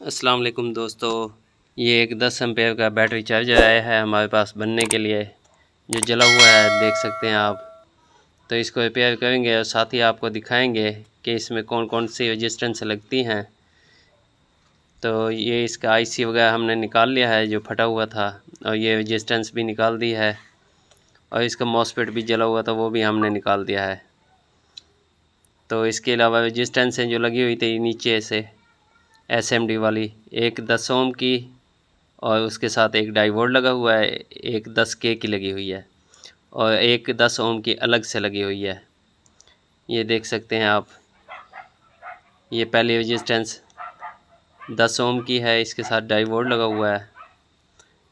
अस्सलाम वालेकुम दोस्तों, ये एक 10 एम्पेयर का बैटरी चार्जर आया है हमारे पास बनने के लिए, जो जला हुआ है देख सकते हैं आप। तो इसको रिपेयर करेंगे और साथ ही आपको दिखाएंगे कि इसमें कौन कौन सी रेजिस्टेंस लगती हैं। तो ये इसका आईसी वगैरह हमने निकाल लिया है जो फटा हुआ था, और ये रेजिस्टेंस भी निकाल दी है, और इसका मॉसफेट भी जला हुआ था वो भी हमने निकाल दिया है। तो इसके अलावा रेजिस्टेंस जो लगी हुई थी नीचे से एसएमडी वाली, एक 10 ओम की, और उसके साथ एक डायोड लगा हुआ है, एक 10K की लगी हुई है, और एक 10 ओम की अलग से लगी हुई है। ये देख सकते हैं आप, ये पहली रेजिस्टेंस 10 ओम की है, इसके साथ डायोड लगा हुआ है,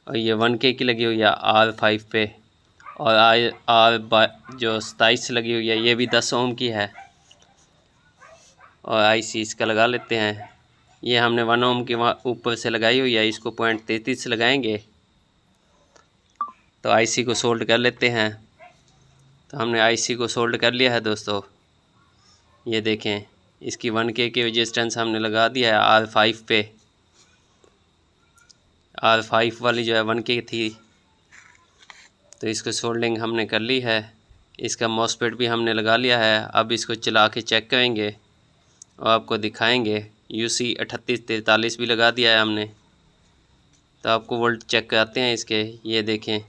और ये 1K की लगी हुई है R5 पे, और जो 27 लगी हुई है ये भी 10 ओम की है। और आईसी इसका लगा लेते हैं, ये हमने 1 ओम के ऊपर से लगाई हुई है, इसको 0.33 से लगाएंगे तो आईसी को सोल्ड कर लेते हैं। तो हमने आईसी को सोल्ड कर लिया है दोस्तों। ये देखें, इसकी 1K की रेजिस्टेंस हमने लगा दिया है R5 पे। R5 वाली जो है 1K थी, तो इसको सोल्डिंग हमने कर ली है। इसका मॉसफेट भी हमने लगा लिया है। अब इसको चला के चेक करेंगे और आपको दिखाएंगे। UC 3843 भी लगा दिया है हमने। तो आपको वोल्ट चेक कराते हैं इसके। ये देखें,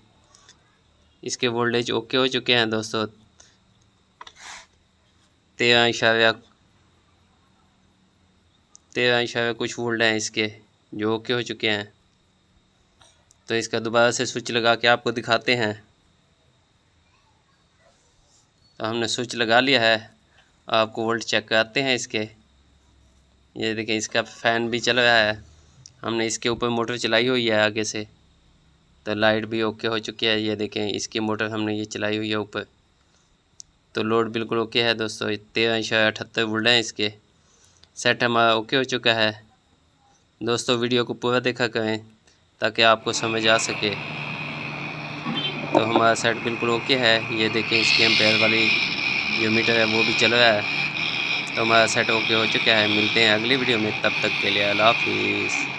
इसके वोल्टेज ओके हो चुके हैं दोस्तों। 13 कुछ वोल्ट हैं इसके जो ओके हो चुके हैं। तो इसका दोबारा से स्विच लगा के आपको दिखाते हैं। तो हमने स्विच लगा लिया है, आपको वोल्ट चेक कराते हैं इसके। ये देखें, इसका फ़ैन भी चल रहा है। हमने इसके ऊपर मोटर चलाई हुई है आगे से, तो लाइट भी ओके हो चुकी है। ये देखें, इसकी मोटर हमने ये चलाई हुई है ऊपर, तो लोड बिल्कुल ओके है दोस्तों। 13.78 वोल्ट हैं इसके। सेट हमारा ओके हो चुका है दोस्तों। वीडियो को पूरा देखा करें ताकि आपको समझ आ सके। तो हमारा सेट बिल्कुल ओके है। ये देखें, इसकी एम्पेयर वाली जो मीटर है वो भी चल रहा है। तो हमारा सेट ओके हो चुका है। मिलते हैं अगली वीडियो में, तब तक के लिए अल्लाह हाफिज़।